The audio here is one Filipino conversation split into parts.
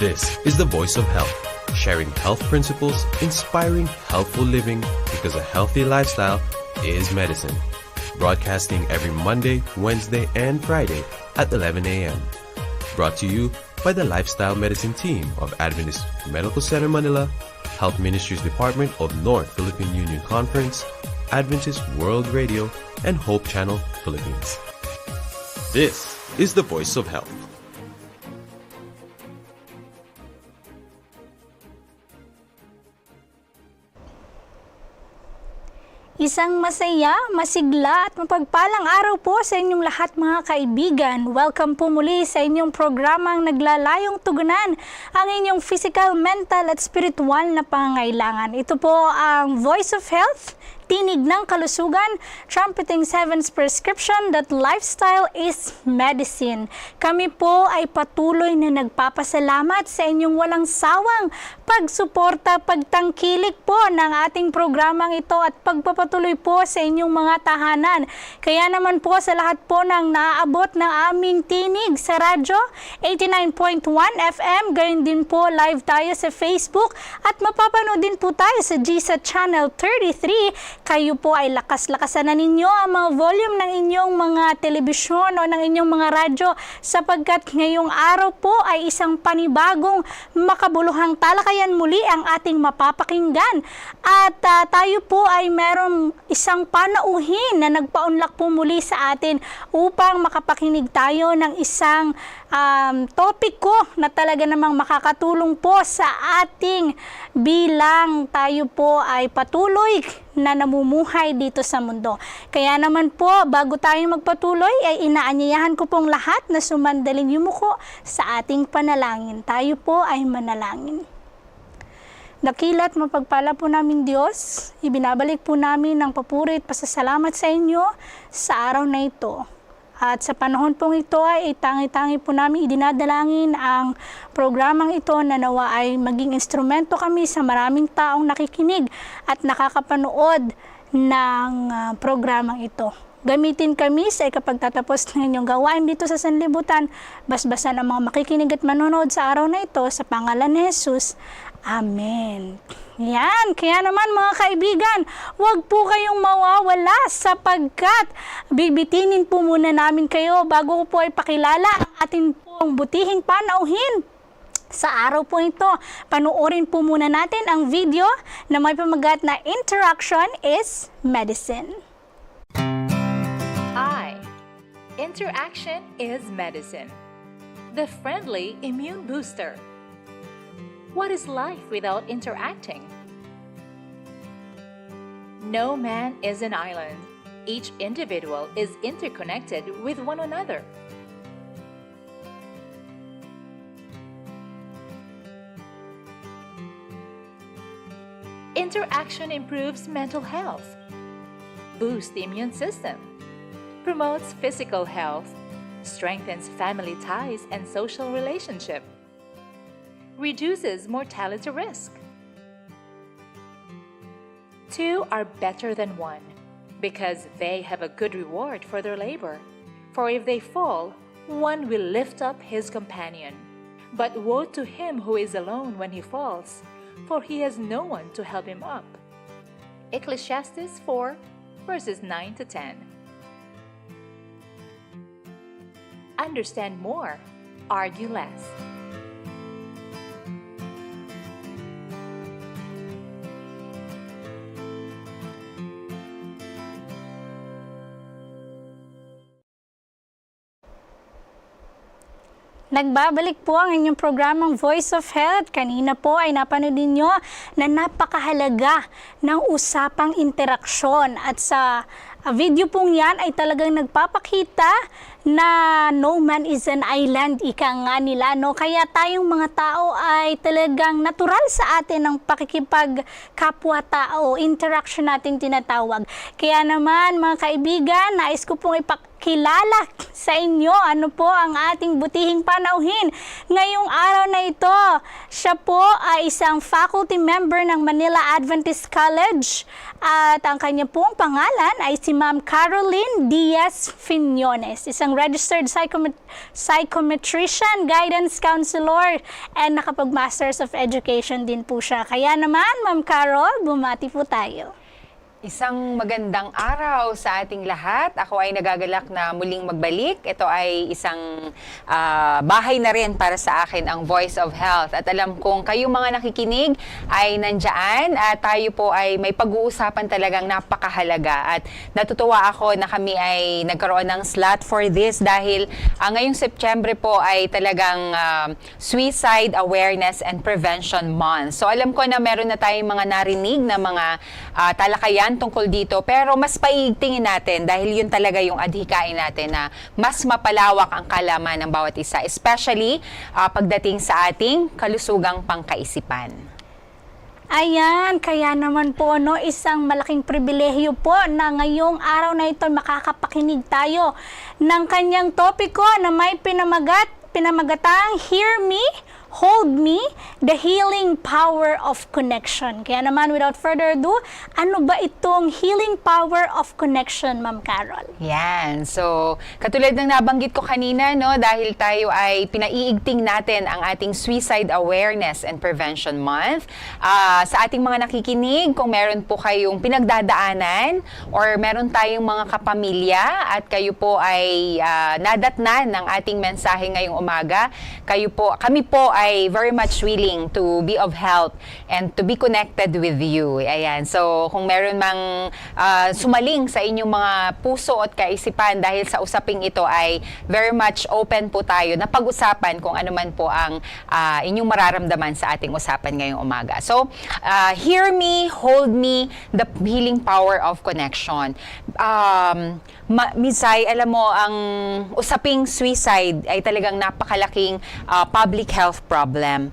This is the Voice of Health, sharing health principles, inspiring healthful living, because a healthy lifestyle is medicine. Broadcasting every Monday, Wednesday, and Friday at 11 a.m. Brought to you by the Lifestyle Medicine team of Adventist Medical Center Manila, Health Ministries Department of North Philippine Union Conference, Adventist World Radio, and Hope Channel Philippines. This is the Voice of Health. Isang masaya, masigla at mapagpalang araw po sa inyong lahat mga kaibigan. Welcome po muli sa inyong programang naglalayong tugunan ang inyong physical, mental at spiritual na pangangailangan. Ito po ang Voice of Health, tinig ng kalusugan, trumpeting seven's prescription that lifestyle is medicine. Kami po ay patuloy na nagpapasalamat sa inyong walang sawang pagsuporta, pagtangkilik po ng ating programang ito at pagpapatuloy po sa inyong mga tahanan. Kaya naman po sa lahat po ng naaabot ng aming tinig sa radyo, 89.1 FM, gayon din po live tayo sa Facebook at mapapanood din po tayo sa GSA Channel 33. Kayo po ay lakas-lakasan na ninyo ang mga volume ng inyong mga telebisyon o ng inyong mga radyo sapagkat ngayong araw po ay isang panibagong makabuluhang talakayan muli ang ating mapapakinggan. At tayo po ay merong isang panauhin na nagpaunlak po muli sa atin upang makapakinig tayo ng isang topiko na talaga namang makakatulong po sa ating bilang tayo po ay patuloy na namumuhay dito sa mundo. Kaya naman po, bago tayo magpatuloy, ay inaanyayahan ko pong lahat na sumandaling yumuko sa ating panalangin. Tayo po ay manalangin. Dakila at mapagpala po namin Diyos, ibinabalik po namin ang papuri at pasasalamat sa inyo sa araw na ito. At sa panahon pong ito ay tangi-tangi po namin idinadalangin ang programang ito na nawa ay maging instrumento kami sa maraming taong nakikinig at nakakapanood ng programang ito. Gamitin kami sa ikapagtatapos ng inyong gawain dito sa sanlibutan, basbasan ang mga makikinig at manonood sa araw na ito sa pangalan ni Jesus. Amen. Yan, kaya naman mga kaibigan, huwag po kayong mawawala sapagkat bibitinin po muna namin kayo bago ko po ay pakilala ang ating pong butihing panauhin. Sa araw po ito, panuorin po muna natin ang video na may pamagat na Interaction is Medicine. Interaction is medicine. The friendly immune booster. What is life without interacting? No man is an island. Each individual is interconnected with one another. Interaction improves mental health, boosts the immune system, promotes physical health, strengthens family ties and social relationship, reduces mortality risk. Two are better than one because they have a good reward for their labor. For if they fall, one will lift up his companion. But woe to him who is alone when he falls, for he has no one to help him up. Ecclesiastes 4, verses 9 to 10. Understand more, argue less. Nagbabalik po ang inyong programang Voice of Health. Kanina po ay napanood ninyo na napakahalaga ng usapang interaksyon. At sa video pong yan ay talagang nagpapakita na no man is an island, ika nga nila, no? Kaya tayong mga tao ay talagang natural sa atin ang pakikipagkapwa-tao, interaction natin tinatawag. Kaya naman mga kaibigan, nais ko pong ipakilala sa inyo ano po ang ating butihing panauhin. Ngayong araw na ito, siya po ay isang faculty member ng Manila Adventist College At ang kanya pong pangalan ay si Ma'am Carolyn Diaz Fiñones, isang registered psychometrician, guidance counselor, and nakapag-Masters of Education din po siya. Kaya naman, Ma'am Carol, bumati po tayo. Isang magandang araw sa ating lahat. Ako ay nagagalak na muling magbalik. Ito ay isang bahay na rin para sa akin, ang Voice of Health. At alam kong kayong mga nakikinig ay nandyan at tayo po ay may pag-uusapan talagang napakahalaga. At natutuwa ako na kami ay nagkaroon ng slot for this dahil ngayong September po ay talagang Suicide Awareness and Prevention Month. So alam ko na meron na tayong mga narinig na mga talakayan tungkol dito, pero mas paigtingin natin dahil yun talaga yung adhikain natin na mas mapalawak ang kaalaman ng bawat isa, especially pagdating sa ating kalusugang pangkaisipan. Ayan, kaya naman po isang malaking pribilehyo po na ngayong araw na ito makakapakinig tayo ng kanyang topiko na may pinamagatang Hear Me, Hold Me, the Healing Power of Connection. Kaya naman, without further ado, ano ba itong Healing Power of Connection, Ma'am Carol? Yan. So, katulad ng nabanggit ko kanina, dahil tayo ay pinaiigting natin ang ating Suicide Awareness and Prevention Month. Sa ating mga nakikinig, kung meron po kayong pinagdadaanan or meron tayong mga kapamilya at kayo po ay nadatnan ng ating mensahe ngayong umaga, kami po ay very much willing to be of help and to be connected with you. Ayan. So, kung meron mang sumaling sa inyong mga puso at kaisipan dahil sa usaping ito ay very much open po tayo na pag-usapan kung ano man po ang inyong mararamdaman sa ating usapan ngayong umaga. So, Hear Me, Hold Me, the Healing Power of Connection. Misay, alam mo, ang usaping suicide ay talagang napakalaking public health problem.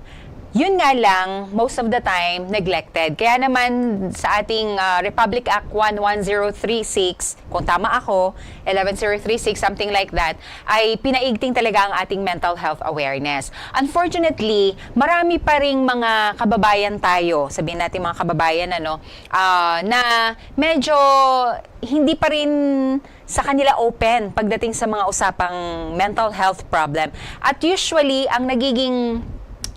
Yun nga lang, most of the time, neglected. Kaya naman sa ating Republic Act 11036, kung tama ako, 11036, something like that, ay pinaigting talaga ang ating mental health awareness. Unfortunately, marami pa ring mga kababayan tayo, sabihin natin mga kababayan, na medyo hindi pa rin sa kanila open pagdating sa mga usapang mental health problem. At usually, ang nagiging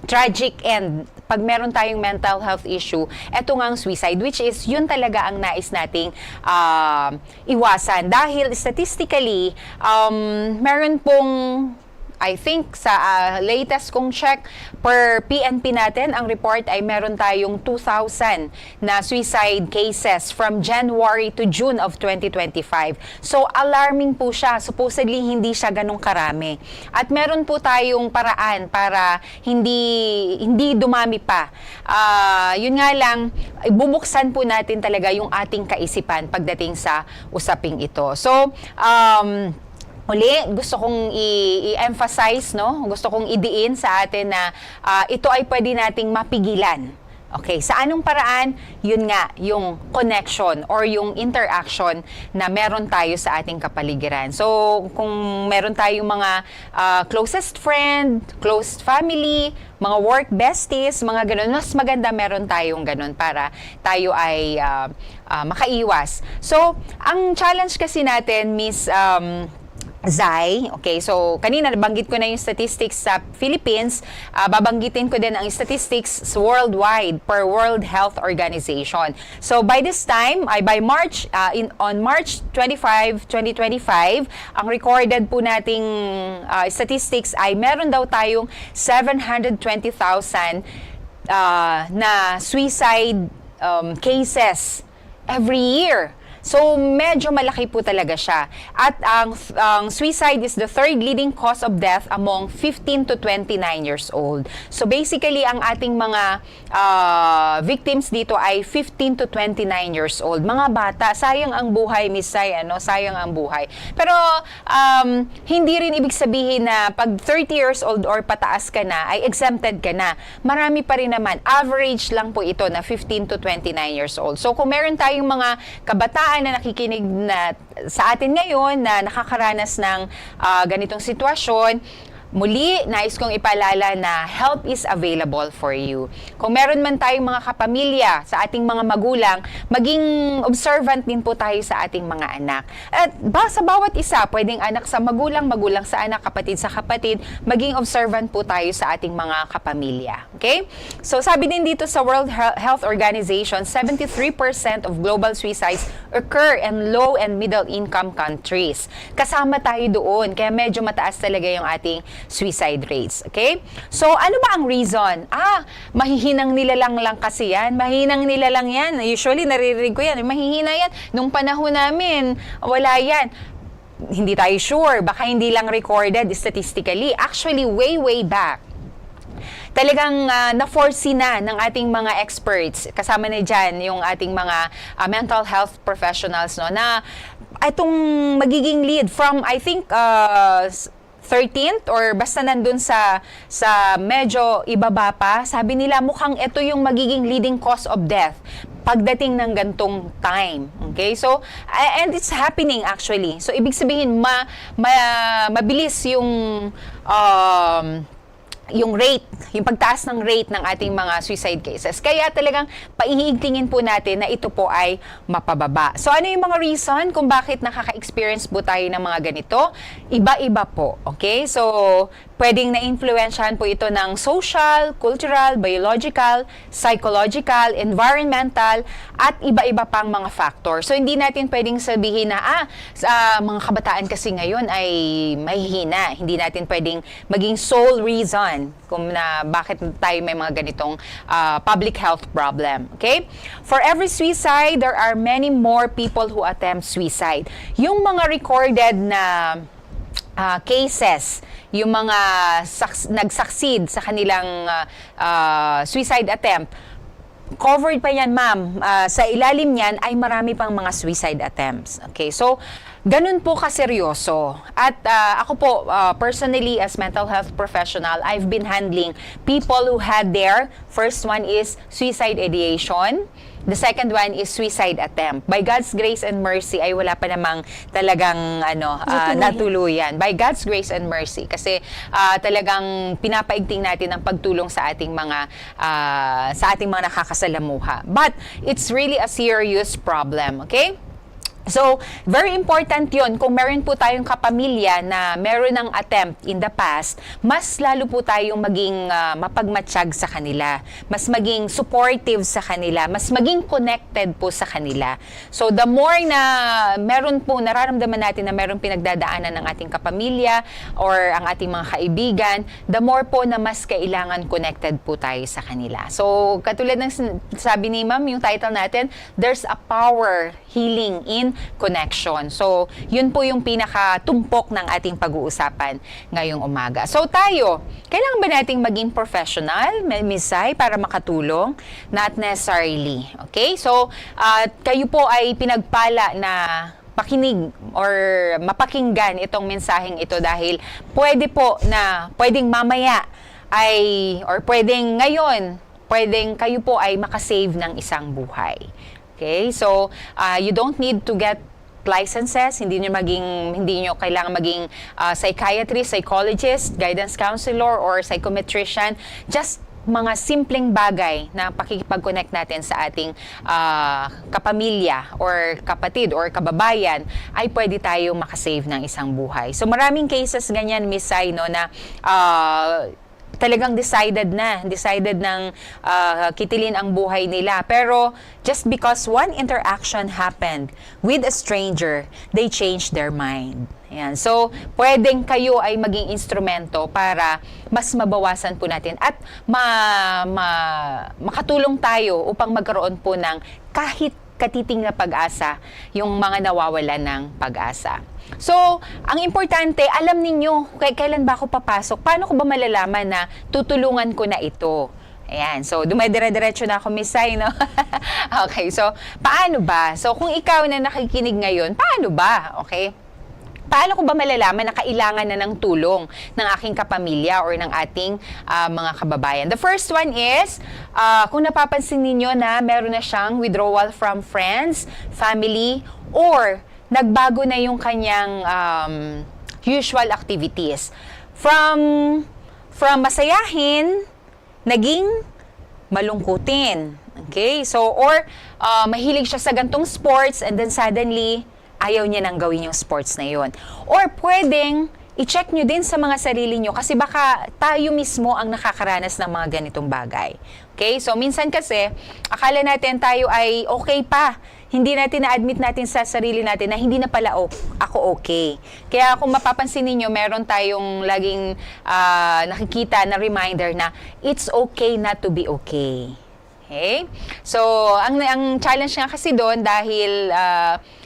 tragic end pag meron tayong mental health issue, eto nga ang suicide, which is yun talaga ang nais nating iwasan. Dahil statistically, meron pong, I think sa latest kong check, per PNP natin, ang report ay meron tayong 2,000 na suicide cases from January to June of 2025. So, alarming po siya. Supposedly, hindi siya ganong karami. At meron po tayong paraan para hindi dumami pa. Yun nga lang, bubuksan po natin talaga yung ating kaisipan pagdating sa usaping ito. So, uli, gusto kong i-emphasize, gusto kong idiin sa atin na ito ay pwede nating mapigilan. Okay, sa anong paraan? Yun nga, yung connection or yung interaction na meron tayo sa ating kapaligiran. So, kung meron tayong mga closest friend, close family, mga work besties, mga ganun, mas maganda meron tayong ganun para tayo ay makaiwas. So, ang challenge kasi natin, Miss Zai, okay, so kanina nabanggit ko na yung statistics sa Philippines, babanggitin ko din ang statistics worldwide per World Health Organization. So by this time, by March, on March 25, 2025, ang recorded po nating statistics ay meron daw tayong 720,000 na suicide cases every year. So, medyo malaki po talaga siya. At ang suicide is the third leading cause of death among 15 to 29 years old. So, basically, ang ating mga victims dito ay 15 to 29 years old. Mga bata, sayang ang buhay, Miss Sai, sayang ang buhay. Pero, hindi rin ibig sabihin na pag 30 years old or pataas ka na, ay exempted ka na. Marami pa rin naman. Average lang po ito na 15 to 29 years old. So, kung meron tayong mga kabataan na nakikinig na sa atin ngayon na nakakaranas ng ganitong sitwasyon, Muli, nais kong ipaalala na help is available for you. Kung meron man tayong mga kapamilya sa ating mga magulang, maging observant din po tayo sa ating mga anak. At sa bawat isa, pwedeng anak sa magulang, magulang sa anak, kapatid sa kapatid, maging observant po tayo sa ating mga kapamilya. Okay? So sabi din dito sa World Health Organization, 73% of global suicides occur in low and middle income countries. Kasama tayo doon, kaya medyo mataas talaga yung ating suicide rates. Okay? So, ano ba ang reason? Mahihinang nilalang lang kasi yan. Mahihinang nilalang yan. Usually, naririnig ko yan. Mahihina yan. Nung panahon namin, wala yan. Hindi tayo sure. Baka hindi lang recorded statistically. Actually, way back, talagang na-foresee na ng ating mga experts, kasama na dyan yung ating mga mental health professionals, no, na itong magiging lead from, I think, 13th or basta nandun sa medyo ibaba pa, sabi nila mukhang ito yung magiging leading cause of death pagdating ng gantong time. Okay? So, and it's happening actually. So, ibig sabihin, mabilis yung rate, yung pagtaas ng rate ng ating mga suicide cases. Kaya talagang paihigtingin po natin na ito po ay mapababa. So ano yung mga reason kung bakit nakaka-experience po tayo ng mga ganito? Iba-iba po. Okay? So pwedeng na-influensyahan po ito ng social, cultural, biological, psychological, environmental, at iba-iba pang mga factor. So hindi natin pwedeng sabihin na sa mga kabataan kasi ngayon ay mahihina. Hindi natin pwedeng maging sole reason kung na bakit tayo may mga ganitong public health problem. Okay? For every suicide, there are many more people who attempt suicide. Yung mga recorded na cases, yung mga nag-succeed sa kanilang suicide attempt, covered pa yan, ma'am. Sa ilalim niyan ay marami pang mga suicide attempts. Okay, so ganun po kaseryoso. At ako po, personally as mental health professional, I've been handling people who had their first one is suicide ideation. The second one is suicide attempt. By God's grace and mercy ay wala pa namang talagang natuluyan. By God's grace and mercy kasi talagang pinapaigting natin ang pagtulong sa ating mga nakakasalamuha. But it's really a serious problem, okay? So, very important yun. Kung meron po tayong kapamilya na meron ng attempt in the past, mas lalo po tayong maging mapagmatsyag sa kanila. Mas maging supportive sa kanila. Mas maging connected po sa kanila. So, the more na meron po, nararamdaman natin na meron pinagdadaanan ng ating kapamilya or ang ating mga kaibigan, the more po na mas kailangan connected po tayo sa kanila. So, katulad ng sabi ni Ma'am, yung title natin, There's a Power Healing in Connection. So, yun po yung pinakatumpok ng ating pag-uusapan ngayong umaga. So, tayo, kailangan ba nating maging professional, Miss Sai, para makatulong? Not necessarily. Okay? So, kayo po ay pinagpala na pakinig or mapakinggan itong mensaheng ito dahil pwedeng mamaya or pwedeng ngayon, pwedeng kayo po ay makasave ng isang buhay. Okay? So, you don't need to get licenses. Hindi nyo kailangan maging psychiatrist, psychologist, guidance counselor, or psychometrician. Just mga simpleng bagay na pakikipag-connect natin sa ating kapamilya or kapatid or kababayan ay pwede tayong makasave ng isang buhay. So, maraming cases ganyan, Miss Sai, no, na talagang decided ng kitilin ang buhay nila. Pero just because one interaction happened with a stranger, they changed their mind. Ayan. So, pwedeng kayo ay maging instrumento para mas mabawasan po natin at makatulong tayo upang magkaroon po ng kahit katiting na pag-asa yung mga nawawalan ng pag-asa. So, ang importante, alam ninyo, kailan ba ako papasok? Paano ko ba malalaman na tutulungan ko na ito? Ayan, so dumidire-diretso na ako, Miss Sai, no? Okay, so paano ba? So, kung ikaw na nakikinig ngayon, paano ba? Okay? Paano ko ba malalaman na kailangan na ng tulong ng aking kapamilya or ng ating mga kababayan? The first one is, kung napapansin ninyo na meron na siyang withdrawal from friends, family, or nagbago na yung kanyang usual activities. from masayahin, naging malungkutin. Okay? So, or mahilig siya sa gantong sports and then suddenly, ayaw niya nang gawin yung sports na yun. Or pwedeng, i-check nyo din sa mga sarili nyo kasi baka tayo mismo ang nakakaranas ng mga ganitong bagay. Okay? So, minsan kasi, akala natin tayo ay okay pa. Hindi natin na-admit natin sa sarili natin na hindi na pala ako okay. Kaya kung mapapansin niyo meron tayong laging nakikita na reminder na it's okay not to be okay. Okay? So, ang challenge nga kasi doon dahil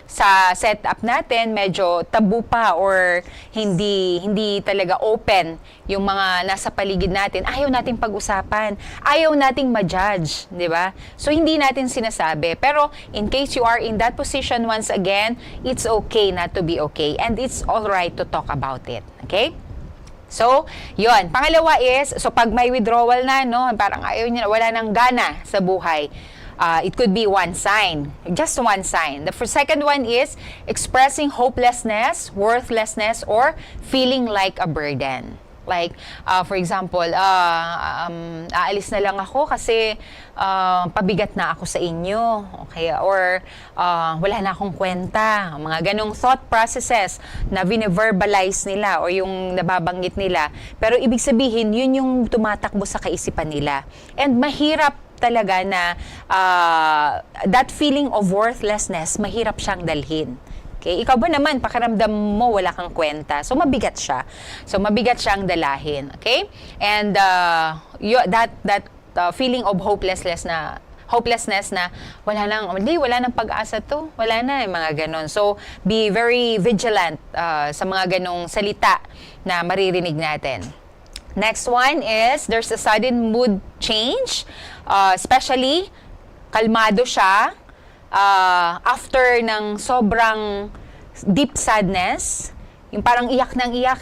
sa setup natin, medyo tabu pa or hindi talaga open yung mga nasa paligid natin. Ayaw nating pag-usapan. Ayaw nating ma-judge, di ba? So, hindi natin sinasabi. Pero, in case you are in that position once again, it's okay not to be okay. And it's alright to talk about it. Okay? So, yun. Pangalawa is, so pag may withdrawal na, no, parang ayaw niya, wala nang gana sa buhay. It could be one sign, just one sign. The second one is expressing hopelessness, worthlessness, or feeling like a burden. Like, for example, aalis na lang ako kasi pabigat na ako sa inyo. Okay? Or wala na akong kwenta. Mga ganong thought processes na vine-verbalize nila o yung nababanggit nila. Pero ibig sabihin, yun yung tumatakbo sa kaisipan nila. And mahirap talaga na that feeling of worthlessness, mahirap siyang dalhin. Okay? Ikaw ba naman, pakiramdam mo wala kang kwenta. So, mabigat siya. So, mabigat siyang dalahin. Okay? And that feeling of hopelessness na wala nang pag-asa to. Wala na, mga ganon. So, be very vigilant sa mga ganong salita na maririnig natin. Next one is, there's a sudden mood change. Especially, kalmado siya after ng sobrang deep sadness. Yung parang iyak ng iyak.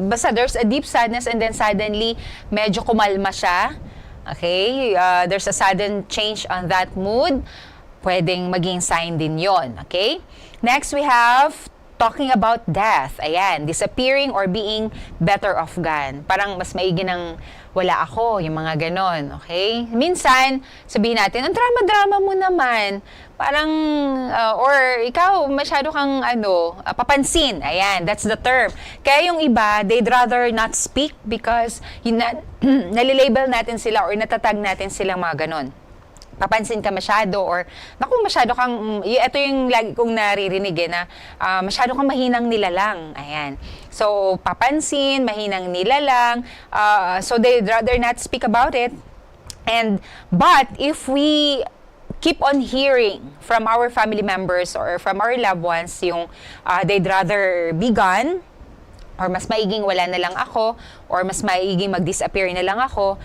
Basta there's a deep sadness and then suddenly, medyo kumalma siya. Okay? There's a sudden change on that mood. Pwedeng maging sign din yon. Okay? Next, we have talking about death. Ayan, disappearing or being better off gone. Parang mas maigi ng wala ako, yung mga ganon. Okay? Minsan, sabihin natin, ang drama-drama mo naman. Parang, or ikaw, masyado kang, papansin. Ayan, that's the term. Kaya yung iba, they'd rather not speak because nalilabel natin sila or natatag natin silang mga ganon. Papansin ka masyado or naku, masyado kang, ito yung lagi kong naririnig na masyado kang mahinang nilalang. Ayan. So, papansin, mahinang nilalang. So, they'd rather not speak about it. But if we keep on hearing from our family members or from our loved ones yung they'd rather be gone, or mas maiging wala na lang ako, or mas maiging mag-disappear na lang ako,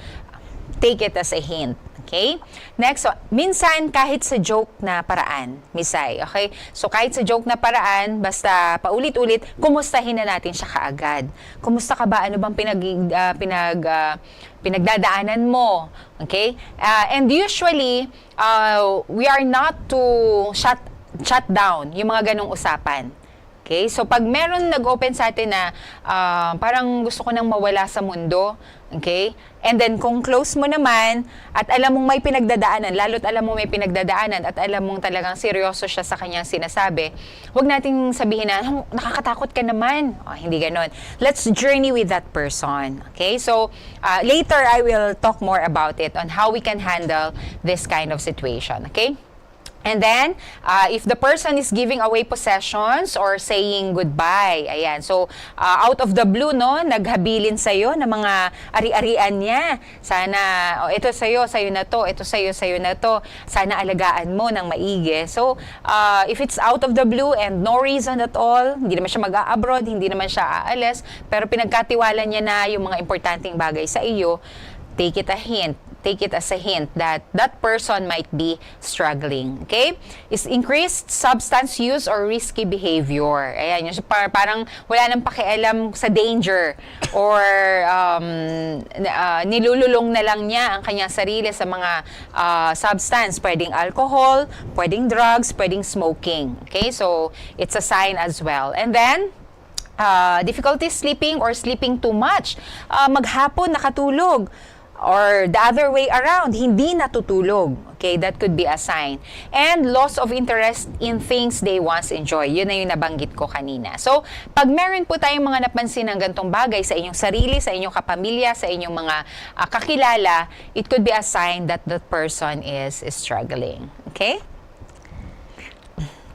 take it as a hint. Okay? Next, so, minsan kahit sa joke na paraan, Misay, okay? So kahit sa joke na paraan, basta paulit-ulit, kumustahin na natin siya kaagad. Kumusta ka ba? Ano bang pinagdadaanan mo? Okay? And usually, we are not to shut down yung mga ganong usapan. Okay? So, pag meron nag-open sa atin na parang gusto ko nang mawala sa mundo, okay? And then, kung close mo naman at alam mong may pinagdadaanan, lalo't alam mo may pinagdadaanan at alam mong talagang seryoso siya sa kanyang sinasabi, huwag nating sabihin na, nakakatakot ka naman. Hindi ganon. Let's journey with that person. Okay? So, later I will talk more about it on how we can handle this kind of situation. Okay? And then, if the person is giving away possessions or saying goodbye, ayan. So, out of the blue, no, naghabilin sa'yo ng mga ari-arian niya. Sana, ito sa'yo na to, ito sa'yo na to. Sana alagaan mo ng maigi. So, if it's out of the blue and no reason at all, hindi naman siya mag-a-abroad, hindi naman siya aalis, pero pinagkatiwala niya na yung mga importanteng bagay sa iyo, take it as a hint that that person might be struggling. Okay? Is increased substance use or risky behavior. Ayan, yung parang wala nang pakialam sa danger or nilululong na lang niya ang kanyang sarili sa mga substance. Pwedeng alcohol, pwedeng drugs, pwedeng smoking. Okay? So, it's a sign as well. And then, difficulty sleeping or sleeping too much, maghapon nakatulog, or the other way around, hindi natutulog. Okay, that could be a sign. And loss of interest in things they once enjoy. Yun na yung nabanggit ko kanina. So, pag meron po tayong mga napansin ng gantong bagay sa inyong sarili, sa inyong kapamilya, sa inyong mga kakilala, it could be a sign that the person is struggling. Okay?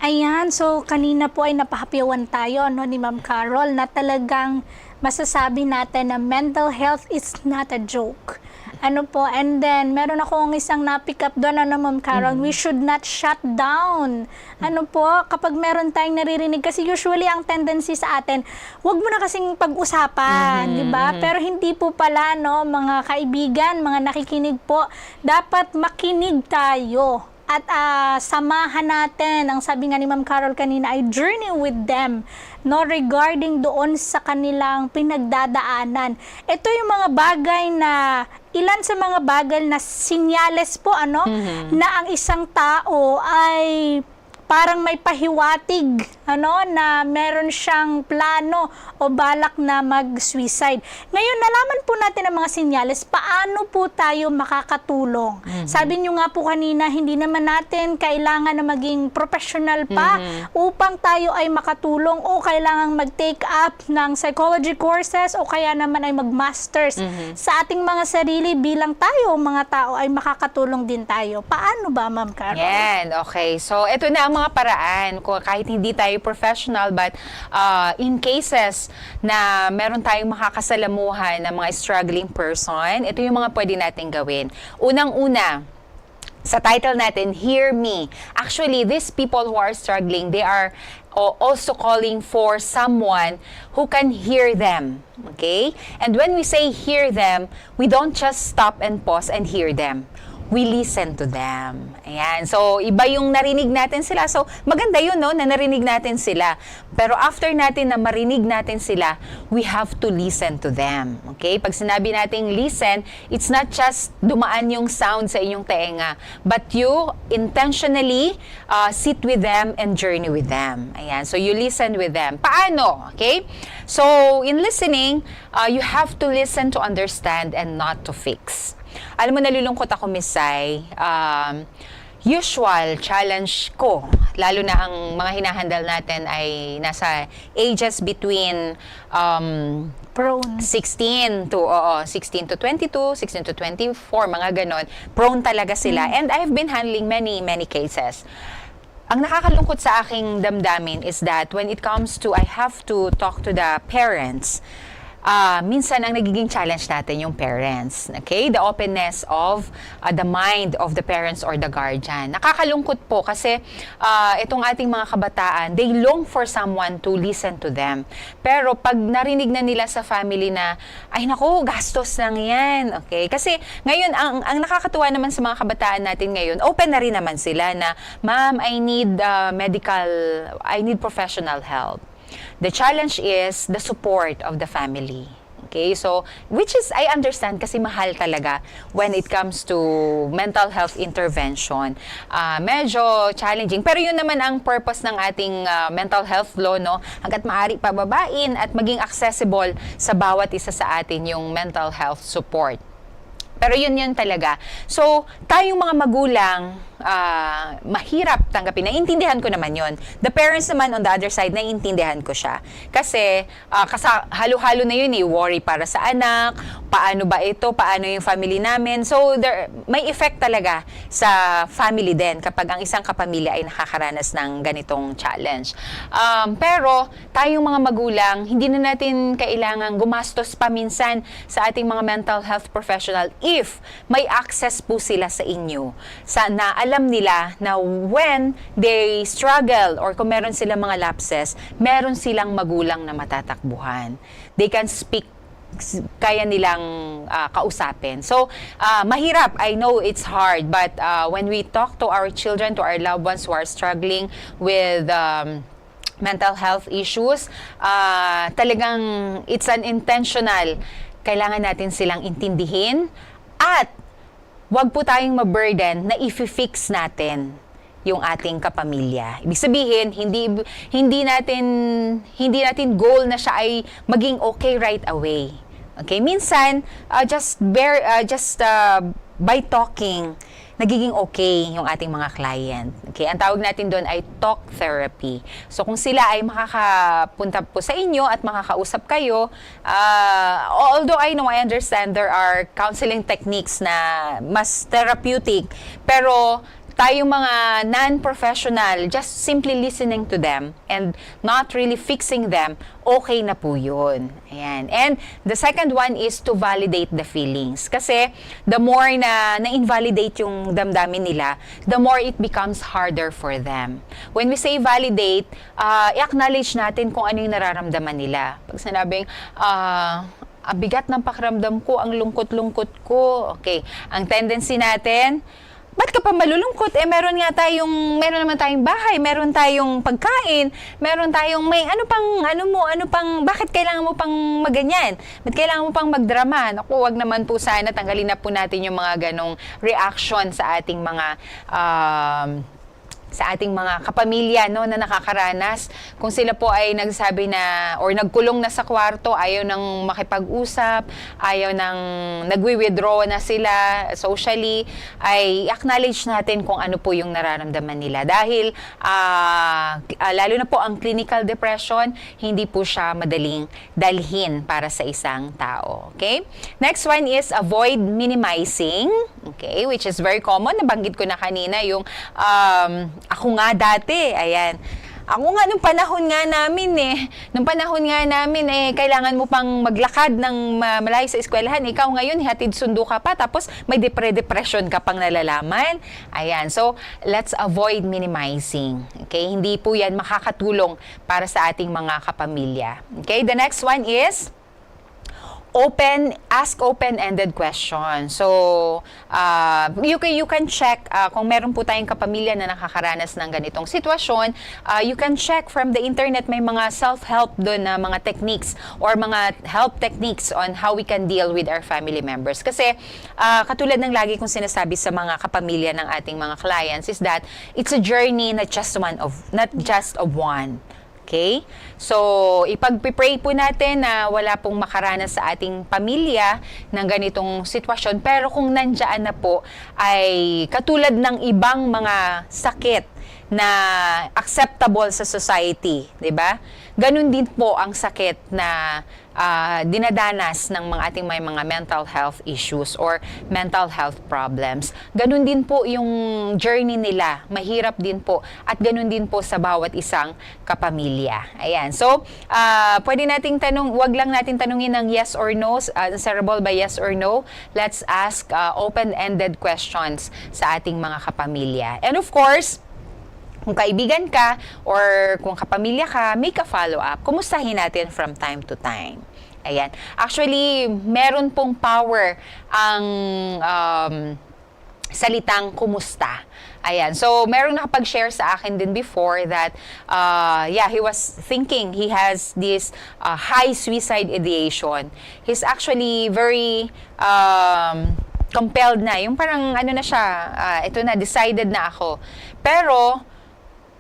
Ayan, so kanina po ay napahapyawan tayo ni Ma'am Carol na talagang masasabi natin na mental health is not a joke. And then meron akong isang na-pick up doon Ma'am Carol, we should not shut down. Kapag meron tayong naririnig, kasi usually ang tendency sa atin, wag mo na kasing pag-usapan, di ba? Pero hindi po pala, mga kaibigan, mga nakikinig po, dapat makinig tayo. At samahan natin, ang sabi nga ni Ma'am Carol kanina, ay journey with them, regarding doon sa kanilang pinagdadaanan. Ito yung mga bagay na, ilan sa mga bagay na sinyales po, na ang isang tao ay parang may pahiwatig, na meron siyang plano o balak na mag-suicide. Ngayon, nalaman po natin ang mga sinyales, paano po tayo makakatulong? Sabi niyo nga po kanina, hindi naman natin kailangan na maging professional pa upang tayo ay makatulong, o kailangan mag-take up ng psychology courses, o kaya naman ay mag-masters sa ating mga sarili bilang tayo, mga tao, ay makakatulong din tayo. Paano ba, Ma'am Carol? Yan, okay. So, ito na ang mga paraan, kahit hindi tayo professional, but in cases na meron tayong makakasalamuhan ng mga struggling person, ito yung mga pwede natin gawin. Unang-una, sa title natin, Hear Me. Actually, these people who are struggling, they are also calling for someone who can hear them. Okay? And when we say hear them, we don't just stop and pause and hear them. We listen to them. Ayan. So, iba yung narinig natin sila. So, maganda yun, na narinig natin sila. Pero after natin na marinig natin sila, we have to listen to them. Okay? Pag sinabi nating listen, it's not just dumaan yung sound sa inyong tenga, but you intentionally sit with them and journey with them. Ayan. So, you listen with them. Paano? Okay? So, in listening, you have to listen to understand and not to fix. Alam mo, nalulungkot ako, Miss Sai. Usual challenge ko, lalo na ang mga hinahandle natin ay nasa ages between 16 to 22, 16 to 24, mga ganon. Prone talaga sila. And I've been handling many cases. Ang nakakalungkot sa aking damdamin is that when it comes to I have to talk to the parents, minsan ang nagiging challenge natin yung parents. Okay? The openness of the mind of the parents or the guardian. Nakakalungkot po kasi itong ating mga kabataan, they long for someone to listen to them. Pero pag narinig na nila sa family na, ay naku, gastos lang yan. Okay? Kasi ngayon, ang nakakatuwa naman sa mga kabataan natin ngayon, open na rin naman sila na, ma'am, I need professional help. The challenge is the support of the family. Okay, so, which is, I understand kasi mahal talaga when it comes to mental health intervention. Medyo challenging. Pero yun naman ang purpose ng ating mental health law, hangga't maaari pababain at maging accessible sa bawat isa sa atin yung mental health support. Pero yun talaga. So, tayong mga magulang, mahirap tanggapin. Naiintindihan ko naman yun. The parents naman on the other side, naiintindihan ko siya. Kasi, halo-halo na yun worry para sa anak, paano ba ito, paano yung family namin. So, may effect talaga sa family din kapag ang isang kapamilya ay nakakaranas ng ganitong challenge. Pero, tayong mga magulang, hindi na natin kailangan gumastos pa minsan sa ating mga mental health professional if may access po sila sa inyo. Na alam nila na when they struggle or kung meron silang mga lapses, meron silang magulang na matatakbuhan. They can speak, kaya nilang kausapin. So, mahirap. I know it's hard, but when we talk to our children, to our loved ones who are struggling with mental health issues, talagang it's an intentional. Kailangan natin silang intindihin at wag po tayong ma-burden na i-fix natin yung ating kapamilya. Ibig sabihin, hindi natin goal na siya ay maging okay right away. Okay, minsan by talking, nagiging okay yung ating mga client. Okay, ang tawag natin doon ay talk therapy. So kung sila ay makakapunta po sa inyo at makakausap kayo, although I understand there are counseling techniques na mas therapeutic, pero tayong mga non-professional, just simply listening to them and not really fixing them, okay na po yun. Ayan. And the second one is to validate the feelings. Kasi the more na na-invalidate yung damdamin nila, the more it becomes harder for them. When we say validate, i-acknowledge natin kung ano yung nararamdaman nila. Pag sinabing, ang bigat ng pakiramdam ko, ang lungkot-lungkot ko. Okay. Ang tendency natin, ba't ka pa malulungkot? Meron naman tayong bahay, meron tayong pagkain, meron tayong bakit kailangan mo pang maganyan? Ba't kailangan mo pang magdrama? Naku, wag naman po sana, tanggalin na po natin yung mga ganong reaction sa ating mga kapamilya, no, na nakakaranas. Kung sila po ay nagsabi na or nagkulong na sa kwarto, ayaw nang makipag-usap, nagwi-withdraw na sila socially, ay acknowledge natin kung ano po yung nararamdaman nila. Dahil lalo na po ang clinical depression, hindi po siya madaling dalhin para sa isang tao. Okay? Next one is avoid minimizing, okay, which is very common. Nabanggit ko na kanina yung ako nga dati, ayan. Ako nga, nung panahon nga namin, kailangan mo pang maglakad ng malayo sa eskwelahan. Ikaw ngayon, hatid sundo ka pa, tapos may depression ka pang nalalaman. Ayan, so let's avoid minimizing. Okay, hindi po yan makakatulong para sa ating mga kapamilya. Okay, the next one is ask open-ended questions. So, you can check kung meron po tayong kapamilya na nakakaranas ng ganitong sitwasyon. You can check from the internet, may mga self-help doon na mga techniques or mga help techniques on how we can deal with our family members. Kasi, katulad ng lagi kong sinasabi sa mga kapamilya ng ating mga clients is that it's a journey not just of one. Okay? So, ipag-pray po natin na wala pong makaranas sa ating pamilya ng ganitong sitwasyon. Pero kung nandiyan na po, ay katulad ng ibang mga sakit na acceptable sa society, 'di ba? Ganun din po ang sakit na dinadanas ng ating may mga mental health issues or mental health problems. Ganun din po yung journey nila. Mahirap din po at ganun din po sa bawat isang kapamilya. Ayan. So, pwede nating wag lang natin tanungin ng yes or no, answerable by yes or no. Let's ask open-ended questions sa ating mga kapamilya. And of course, kung kaibigan ka or kung kapamilya ka, make a follow-up. Kumustahin natin from time to time. Ayan. Actually, meron pong power ang salitang kumusta. Ayan. So, merong nakapag-share sa akin din before that, he was thinking he has this high suicide ideation. He's actually very compelled na. Yung parang na siya, ito na, decided na ako. Pero,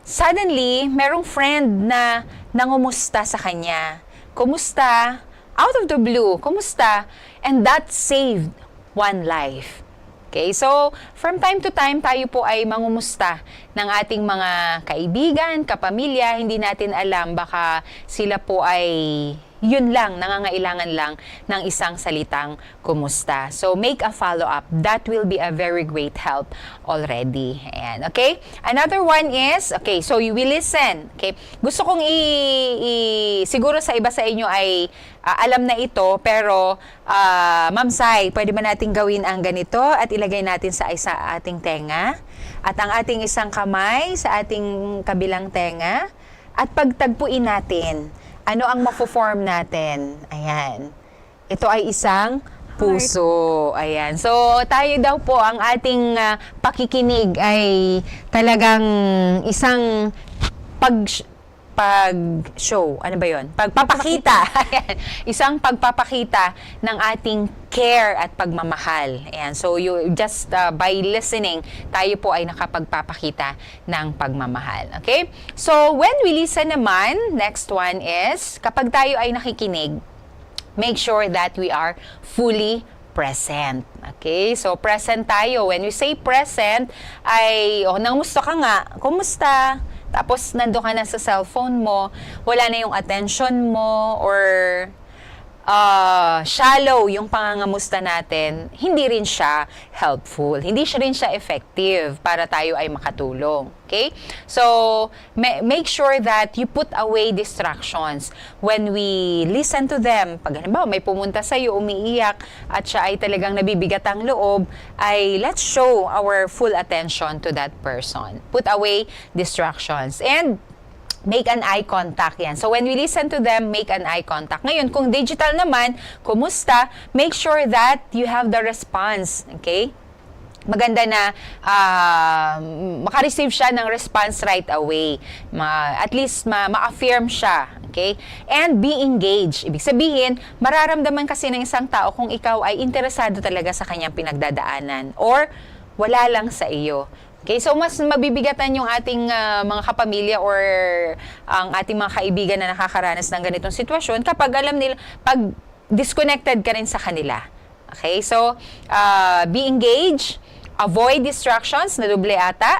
suddenly, merong friend na nangumusta sa kanya. Kumusta? Out of the blue. Kumusta? And that saved one life. Okay? So, from time to time, tayo po ay mangumusta ng ating mga kaibigan, kapamilya. Hindi natin alam, baka sila po ay yun lang, nangangailangan lang ng isang salitang kumusta. So, make a follow-up. That will be a very great help already. Ayan, okay? Another one is, okay, so you will listen. Okay? Gusto kong siguro sa iba sa inyo ay alam na ito, pero Ma'am Sai, pwede ba natin gawin ang ganito at ilagay natin sa ating tenga? At ang ating isang kamay sa ating kabilang tenga? At pagtagpuin natin, ano ang mafo-form natin? Ayan. Ito ay isang puso. Ayan. So, tayo daw po, ang ating pakikinig ay talagang isang pag-show. Ano ba yun? Pagpapakita. Ayan. Isang pagpapakita ng ating care at pagmamahal. Ayan. So, you just by listening, tayo po ay nakapagpapakita ng pagmamahal. Okay? So, when we listen naman, next one is, kapag tayo ay nakikinig, make sure that we are fully present. Okay? So, present tayo. When we say present, ay, nangusta ka nga, kumusta? Tapos, nandun ka na sa cellphone mo, wala na yung attention mo, or shallow yung pangangamusta natin, hindi rin siya helpful. Hindi rin siya effective para tayo ay makatulong. Okay? So, make sure that you put away distractions when we listen to them. Pag halimbawa, may pumunta sa'yo, umiiyak, at siya ay talagang nabibigat ang loob, ay let's show our full attention to that person. Put away distractions. And make an eye contact yan. So, when we listen to them, make an eye contact. Ngayon, kung digital naman, kumusta? Make sure that you have the response. Okay? Maganda na makareceive siya ng response right away. At least ma-affirm siya. Okay? And be engaged. Ibig sabihin, mararamdaman kasi ng isang tao kung ikaw ay interesado talaga sa kanyang pinagdadaanan or wala lang sa iyo. Okay, so mas mabibigatan yung ating mga kapamilya or ang ating mga kaibigan na nakakaranas ng ganitong sitwasyon kapag alam nila, pag disconnected ka rin sa kanila. Okay, so be engaged, avoid distractions, na doble ata,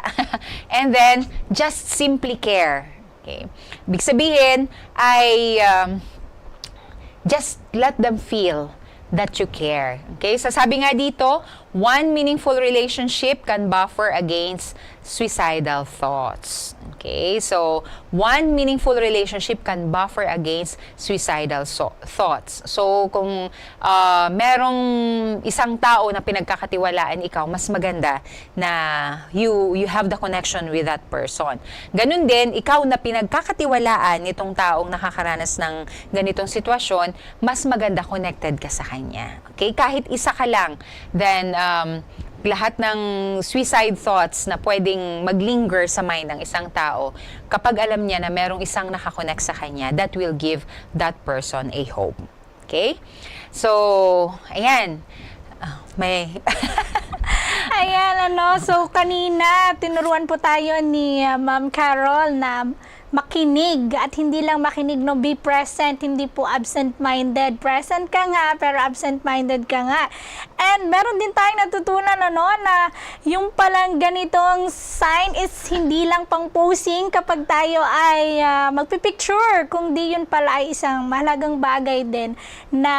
and then just simply care. Okay, ibig sabihin ay just let them feel that you care. Okay? So sabi nga dito, one meaningful relationship can buffer against suicidal thoughts. Okay? So, one meaningful relationship can buffer against suicidal thoughts. So, kung merong isang tao na pinagkakatiwalaan ikaw, mas maganda na you have the connection with that person. Ganun din, ikaw na pinagkakatiwalaan itong taong nakakaranas ng ganitong sitwasyon, mas maganda connected ka sa kanya. Okay? Kahit isa ka lang, then lahat ng suicide thoughts na pwedeng maglinger sa mind ng isang tao, kapag alam niya na merong isang nakakonect sa kanya, that will give that person a hope. Okay? So, ayan. May... Ayan, so kanina, tinuruan po tayo ni Ma'am Carol na makinig at hindi lang makinig, no, be present, hindi po absent-minded. Present ka nga, pero absent-minded ka nga. And meron din tayong natutunan, na yung palang ganitong sign is hindi lang pang posing kapag tayo ay magpipicture, kundi yun pala ay isang mahalagang bagay din na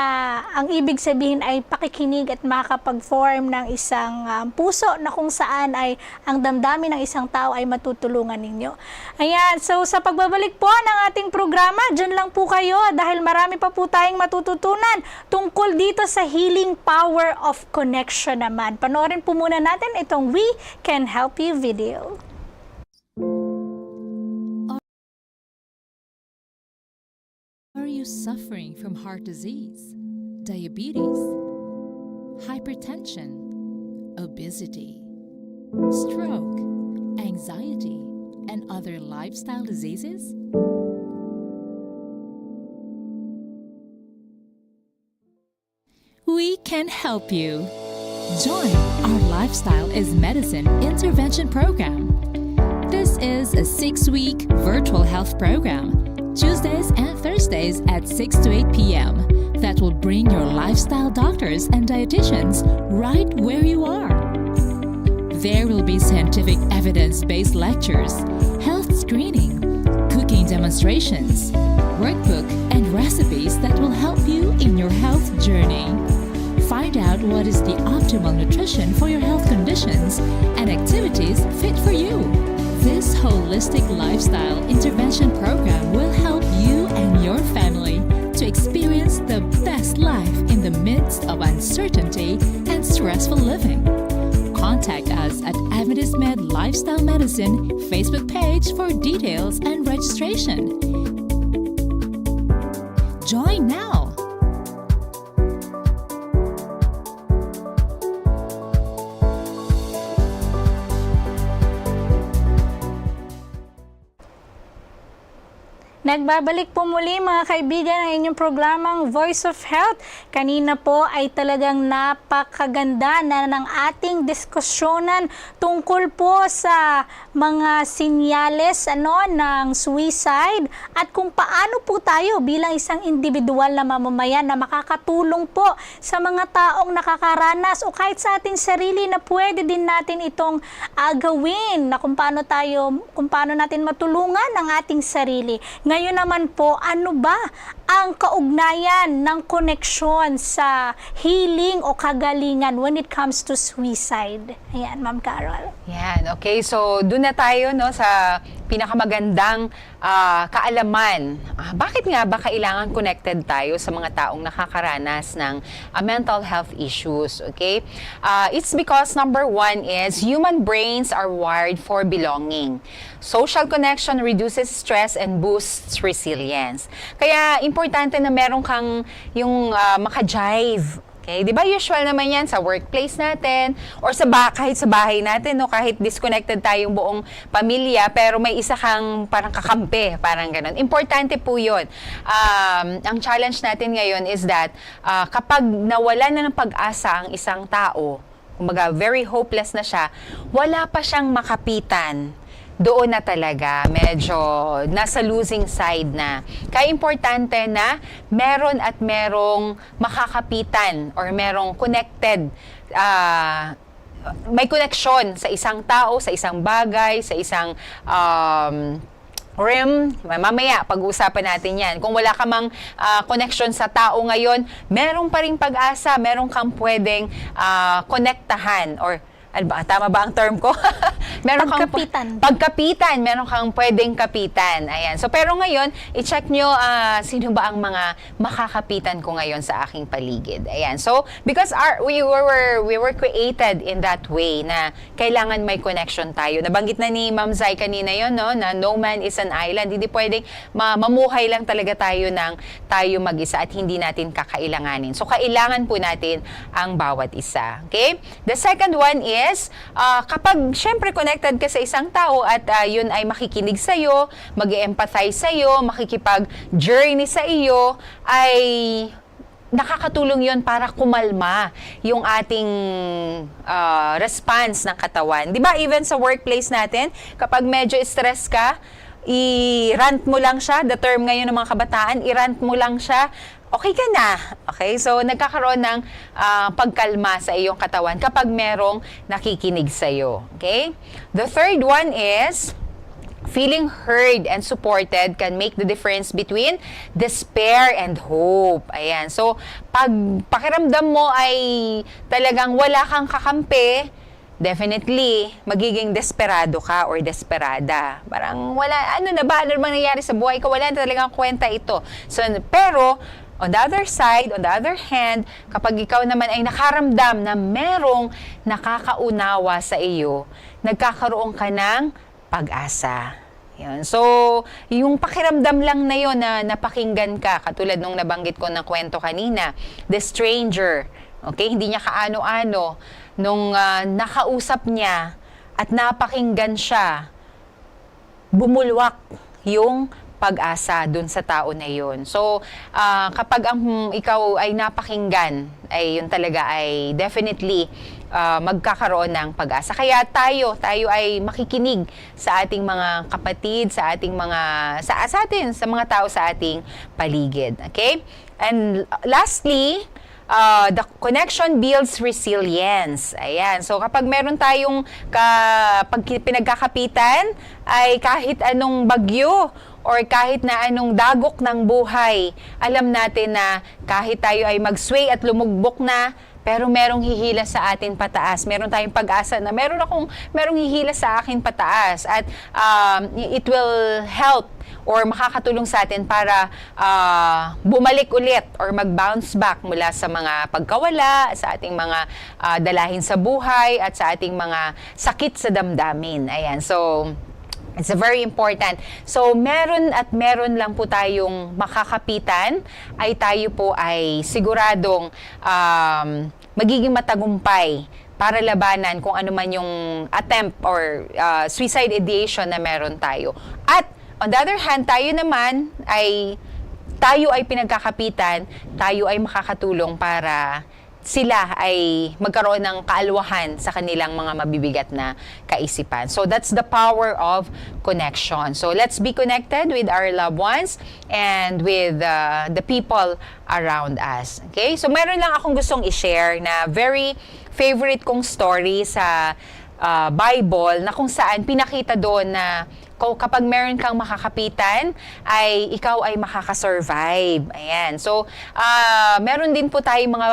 ang ibig sabihin ay pakikinig at makakapag-form ng isang puso na kung saan ay ang damdamin ng isang tao ay matutulungan ninyo. Ayan, so sa pagbabalik po ng ating programa, dyan lang po kayo dahil marami pa po tayong matututunan tungkol dito sa healing power of connection naman. Panoorin po muna natin itong We Can Help You video. Are you suffering from heart disease, diabetes, hypertension, obesity, stroke, anxiety, and other lifestyle diseases? We can help you. Join our Lifestyle is Medicine intervention program. This is a 6-week virtual health program, Tuesdays and Thursdays at 6 to 8 p.m. that will bring your lifestyle doctors and dietitians right where you are. There will be scientific evidence-based lectures, health screening, cooking demonstrations, workbook, and recipes that will help you in your health journey. Find out what is the optimal nutrition for your health conditions and activities fit for you. This holistic lifestyle intervention program will help you and your family to experience the best life in the midst of uncertainty and stressful living. Contact us at MAEd Lifestyle Medicine Facebook page for details and registration. Join now! Nagbabalik po muli mga kaibigan ang inyong programang Voice of Health. Kanina po ay talagang napakaganda na ng ating diskusyonan tungkol po sa mga sinyales ng suicide at kung paano po tayo bilang isang individual na mamamayan na makakatulong po sa mga taong nakakaranas o kahit sa ating sarili na pwede din natin itong gawin na kung paano natin matulungan ang ating sarili. Ngayon naman po, ano ba ang kaugnayan ng koneksyon sa healing o kagalingan when it comes to suicide? Ayan, Ma'am Carol. Yan, okay. So, doon na tayo sa pinakamagandang kaalaman. Bakit nga ba kailangan connected tayo sa mga taong nakakaranas ng mental health issues? Okay? It's because number one is human brains are wired for belonging. Social connection reduces stress and boosts resilience. Kaya importante na meron kang yung maka-jive. Okay, 'di ba usual naman 'yan sa workplace natin or kahit sa bahay natin, no, kahit disconnected tayong buong pamilya pero may isa kang parang kakampi, parang gano'n. Importante po 'yon. Ang challenge natin ngayon is that kapag nawalan na ng pag-asa ang isang tao, kumbaga very hopeless na siya, wala pa siyang makapitan. Doon na talaga, medyo nasa losing side na. Kaya importante na meron at merong makakapitan or merong connected, may connection sa isang tao, sa isang bagay, sa isang realm. Mamaya, pag-uusapan natin yan. Kung wala ka mang connection sa tao ngayon, meron pa ring pag-asa, meron kang pwedeng konektahan or tama ba ang term ko? Meron pagkapitan, meron kang pwedeng kapitan. Ayan. So, pero ngayon, i-check nyo sino ba ang mga makakapitan ko ngayon sa aking paligid. Ayan. So, because we were created in that way na kailangan may connection tayo. Nabanggit na ni Ma'am Zai kanina yon, no, na no man is an island. Hindi pwedeng mamuhay lang talaga tayo mag-isa at hindi natin kakailanganin. So, kailangan po natin ang bawat isa. Okay? The second one is kapag syempre connected ka sa isang tao at yun ay makikinig sa'yo, mag-empathize sa'yo, makikipag-journey sa iyo, ay nakakatulong yun para kumalma yung ating response ng katawan. Di ba, even sa workplace natin, kapag medyo stress ka, i-rant mo lang siya, the term ngayon ng mga kabataan, i-rant mo lang siya, okay ka na. Okay? So, nagkakaroon ng pagkalma sa iyong katawan kapag merong nakikinig sa'yo. Okay? The third one is, feeling heard and supported can make the difference between despair and hope. Ayan. So, pag pakiramdam mo ay talagang wala kang kakampi, definitely, magiging desperado ka or desperada. Parang wala, ano bang nangyayari sa buhay ko? Wala talagang kwenta ito. So, pero, on the other side, on the other hand, kapag ikaw naman ay nakaramdam na merong nakakaunawa sa iyo, nagkakaroon ka ng pag-asa. Yun. So, yung pakiramdam lang na yun na napakinggan ka, katulad nung nabanggit ko ng kwento kanina, the stranger, okay, hindi niya kaano-ano, nung nakausap niya at napakinggan siya, bumulwak yung pag-asa dun sa tao na yun. So, kapag ikaw ay napakinggan, ay yun talaga ay definitely magkakaroon ng pag-asa. Kaya tayo ay makikinig sa ating mga kapatid, sa ating mga, sa mga tao sa ating paligid. Okay? And lastly, the connection builds resilience. Ayan. So, kapag meron tayong pinagkakapitan, ay kahit anong bagyo or kahit na anong dagok ng buhay, alam natin na kahit tayo ay mag-sway at lumugbok na, pero merong hihila sa atin pataas. Meron tayong pag-asa na merong hihila sa akin pataas. At it will help or makakatulong sa atin para bumalik ulit or mag-bounce back mula sa mga pagkawala, sa ating mga dalahin sa buhay at sa ating mga sakit sa damdamin. Ayan. So, it's very important. So, meron lang po tayong makakapitan, ay tayo po ay siguradong magiging matagumpay para labanan kung ano man yung attempt or suicide ideation na meron tayo. At On the other hand, tayo ay pinagkakapitan, tayo ay makakatulong para sila ay magkaroon ng kaalwahan sa kanilang mga mabibigat na kaisipan. So that's the power of connection. So let's be connected with our loved ones and with the people around us. Okay? So meron lang akong gustong i-share na very favorite kong story sa Bible na kung saan pinakita doon na kapag meron kang makakapitan, ay ikaw ay makakasurvive. Ayan. So, meron din po tayong mga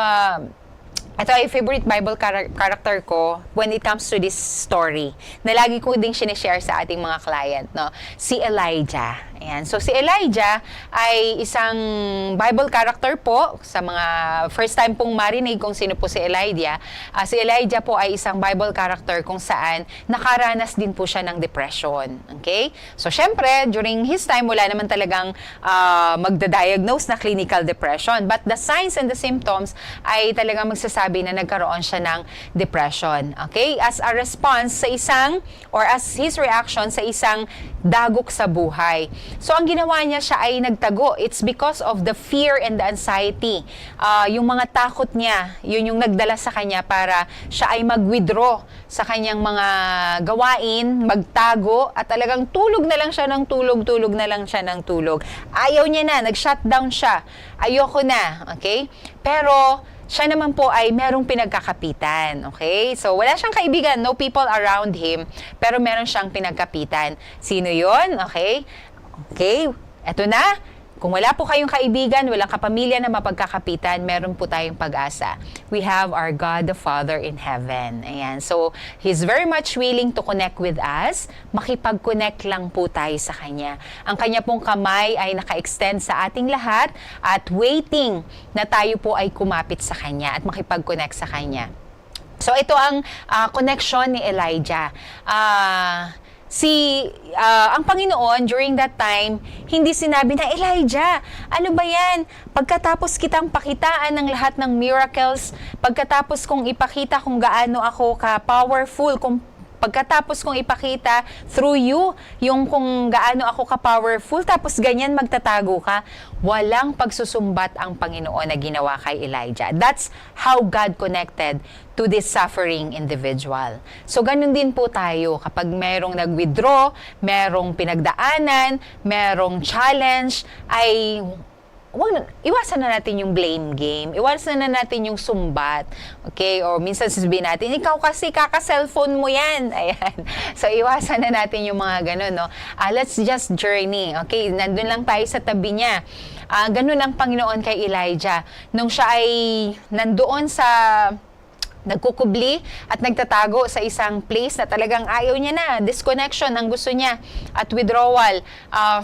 ito ay favorite Bible character ko when it comes to this story na lagi ko ding sinishare sa ating mga client, no? Si Elijah. Ayan. So, si Elijah ay isang Bible character po sa mga first time pong marinig kung sino po si Elijah. Si Elijah po ay isang Bible character kung saan nakaranas din po siya ng depression. Okay? So, syempre, during his time, wala naman talagang magda-diagnose na clinical depression. But the signs and the symptoms ay talagang magsasabi na nagkaroon siya ng depression. Okay? As a response sa as his reaction sa isang dagok sa buhay. So, ang ginawa niya, siya ay nagtago. It's because of the fear and the anxiety. Yung mga takot niya, yun yung nagdala sa kanya para siya ay mag-withdraw sa kanyang mga gawain, magtago, at talagang tulog na lang siya ng tulog, tulog na lang siya ng tulog. Ayaw niya na, nag-shutdown siya. Ayoko na, okay? Pero, siya naman po ay merong pinagkakapitan, okay? So, wala siyang kaibigan, no people around him, pero meron siyang pinagkapitan. Sino yon? Okay? Okay, eto na. Kung wala po kayong kaibigan, walang kapamilya na mapagkakapitan, meron po tayong pag-asa. We have our God the Father in heaven. Ayan. So, He's very much willing to connect with us. Makipag-connect lang po tayo sa Kanya. Ang Kanya pong kamay ay naka-extend sa ating lahat at waiting na tayo po ay kumapit sa Kanya at makipag-connect sa Kanya. So, ito ang connection ni Elijah. Ang Panginoon, during that time, hindi sinabi na, Elijah, ano ba yan? Pagkatapos kitang pakitaan ng lahat ng miracles, pagkatapos kong ipakita kung gaano ako ka-powerful, pagkatapos kong ipakita through you, yung kung gaano ako ka-powerful, tapos ganyan magtatago ka, walang pagsusumbat ang Panginoon na ginawa kay Elijah. That's how God connected to this suffering individual. So, ganun din po tayo. Kapag merong nag-withdraw, merong pinagdaanan, merong challenge, ay iwasan na natin yung blame game. Iwasan na natin yung sumbat. Okay? O minsan sasabihin natin, ikaw kasi kaka-cellphone mo yan. Ayan. So, iwasan na natin yung mga ganun, no? Let's just journey. Okay? Nandun lang tayo sa tabi niya. Ganun ang Panginoon kay Elijah. Nung siya ay nandoon sa nagkukubli at nagtatago sa isang place na talagang ayaw niya na, disconnection ang gusto niya at withdrawal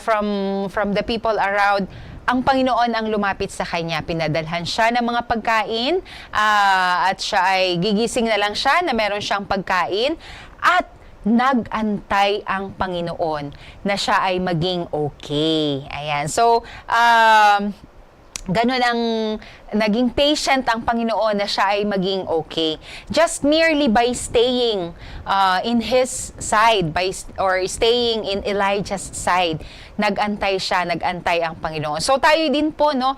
from the people around, ang Panginoon ang lumapit sa kanya. Pinadalhan siya ng mga pagkain at siya ay gigising na lang siya na meron siyang pagkain at nag-antay ang Panginoon na siya ay maging okay. Ayan. So, ganun ang naging patient ang Panginoon na siya ay maging okay. Just merely by staying in His side, or staying in Elijah's side, nag-antay siya, nag-antay ang Panginoon. So tayo din po, no,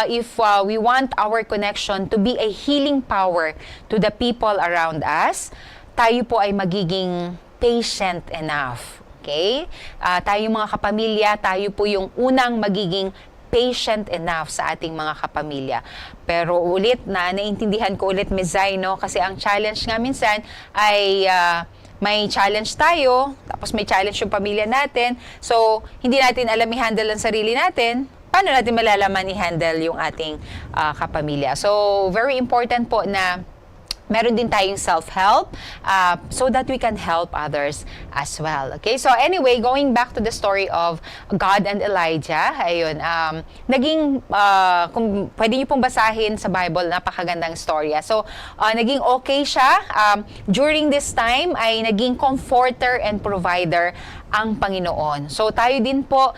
if we want our connection to be a healing power to the people around us, tayo po ay magiging patient enough. Okay? Tayong mga kapamilya, tayo po yung unang magiging patient enough sa ating mga kapamilya. Pero ulit, naintindihan ko ulit, Ms. Zay, no? Kasi ang challenge nga minsan ay may challenge tayo, tapos may challenge yung pamilya natin. So, hindi natin alam i-handle ang sarili natin. Paano natin malalaman i-handle yung ating kapamilya? So, very important po na meron din tayong self-help so that we can help others as well. Okay? So anyway, going back to the story of God and Elijah, ayun, kung pwede niyo pong basahin sa Bible, napakagandang storya. So, naging okay siya. During this time, ay naging comforter and provider ang Panginoon. So tayo din po,